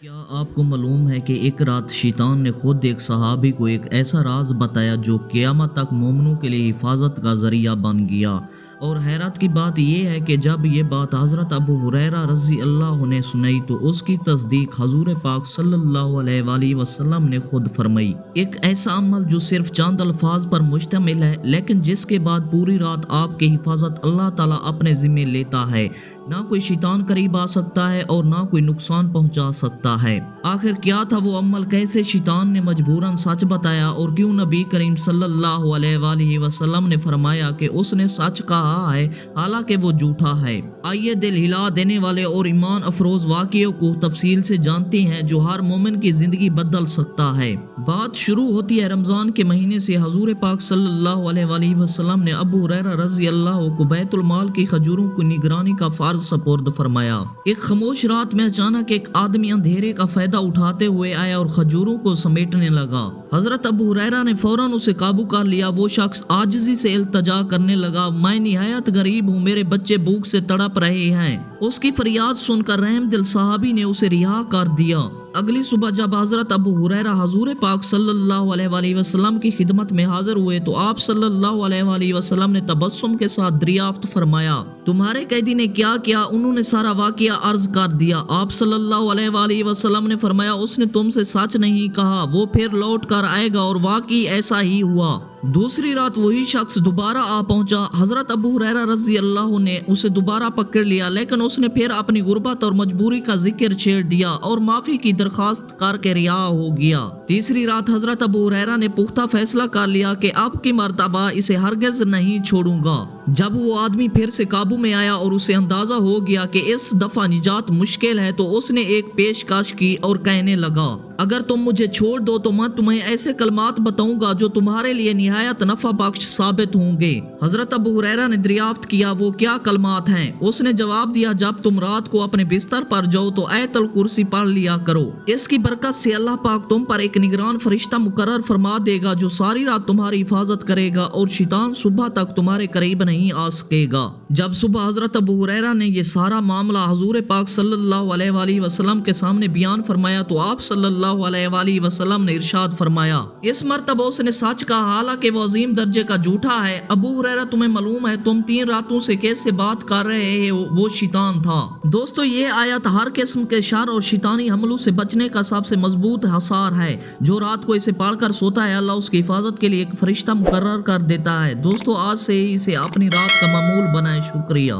क्या आपको मालूम है कि एक रात शैतान ने खुद एक सहाबी को एक ऐसा राज बताया जो क़यामत तक मोमिनों के लिए हिफाजत का ज़रिया बन गया। और हैरत की बात यह है कि जब ये बात हज़रत अबू हुरैरा रज़ी अल्लाह ने सुनाई तो उसकी तस्दीक हजूर पाक सल्लल्लाहु अलैहि वसल्लम ने खुद फरमाई। एक ऐसा अमल जो सिर्फ चंद अल्फाज पर मुश्तमिल है लेकिन जिसके बाद पूरी रात आपकी हिफाजत अल्लाह ताला अपने ज़िम्मे लेता है। ना कोई शैतान करीब आ सकता है और ना कोई नुकसान पहुंचा सकता है। आखिर क्या था वो अमल, कैसे शैतान ने मजबूरन सच बताया और क्यों नबी करीम सल्लल्लाहु अलैहि वसल्लम ने फरमाया कि उसने सच कहा है हालांकि वो झूठा है। आइए दिल हिला देने वाले और ईमान अफरोज वाक़ियों को तफसील से जानते हैं जो हर मोमिन की जिंदगी बदल सकता है। बात शुरू होती है रमजान के महीने से। हजूर पाक सल्लल्लाहु अलैहि वसल्लम ने अबू हुरैरा रज़ी अल्लाह को बैतुल माल की खजूरों की निगरानी का फर्ज सपुर्द फरमाया। एक खामोश रात में अचानक एक आदमी अंधेरे का फायदा उठाते हुए आया और खजूरों को समेटने लगा। हजरत अबू हुरैरा ने फौरन उसे काबू कर लिया। वो शख्स आजिज़ी से इल्तजा करने लगा, मैं निहायत गरीब हूँ, मेरे बच्चे भूख से तड़प रहे हैं। उसकी फरियाद सुनकर रहम दिल साहबी ने उसे रिहा कर दिया। अगली सुबह जब हजरत अबू हुरैरा हजूर पाक सल्लल्लाहु अलैहि वसल्लम की खिदमत में हाजिर हुए तो आप सल्लल्लाहु अलैहि वसल्लम ने तबस्सुम के साथ दरियाफ्त फरमाया, तुम्हारे कैदी ने क्या किया? उन्होंने सारा वाकया अर्ज कर दिया। आप सल्लल्लाहु अलैहि वसल्लम ने फरमाया, उसने तुमसे सच नहीं कहा, वो फिर लौट कर आएगा। और वाकई ऐसा ही हुआ। दूसरी रात वही शख्स दोबारा आ पहुंचा। हजरत अबू हुरैरा रज़ी अल्लाह ने उसे दोबारा पकड़ लिया लेकिन उसने फिर अपनी गुर्बत और मजबूरी का जिक्र छेड़ दिया और माफी की दरखास्त करके रिहा हो गया। तीसरी रात हजरत अबू हुरैरा ने पुख्ता फैसला कर लिया कि अब की मर्तबा इसे हरगिज नहीं छोड़ूंगा। जब वो आदमी फिर से काबू में आया और उसे अंदाजा हो गया कि इस दफा निजात मुश्किल है तो उसने एक पेशकश की और कहने लगा, अगर तुम मुझे छोड़ दो तो मैं तुम्हें ऐसे कलमात बताऊंगा जो तुम्हारे लिए निहायत नफा बख्श साबित होंगे। हजरत अबू हुरैरा ने दरियाफ्त किया, वो क्या कलमात हैं? उसने जवाब दिया, जब तुम रात को अपने बिस्तर पर जाओ तो आयतुल कुर्सी पढ़ लिया करो। इसकी बरकत से अल्लाह पाक तुम पर एक निगरान फरिश्ता मुकर्रर फरमा देगा जो सारी रात तुम्हारी हिफाजत करेगा और शैतान सुबह तक तुम्हारे करीब नहीं आ सकेगा। जब सुबह हजरत अबू हुरैरा ने ये सारा मामला हजूर पाक सल्लल्लाहु अलैहि वसल्लम के सामने बयान फरमाया तो आप सल्लल्लाहु अलैहि वसल्लम ने इरशाद फरमाया, इस मर्तबा उसने सच कहा हालांकि वो अजीम दर्जे का झूठा है। अबू हुरैरा, तुम्हें मालूम है तुम 3 रातों से कैसे बात कर रहे हो? वो शैतान था। दोस्तों, ये आयत हर किस्म के शर और शैतानी हमलों से बचने का सबसे मजबूत हसार है। जो रात को इसे पढ़कर सोता है अल्लाह उसकी हिफाजत के लिए एक फरिश्ता मुकर्रर कर देता है। दोस्तों, आज से ही इसे अपनी रात का मामूल बनाए। शुक्रिया।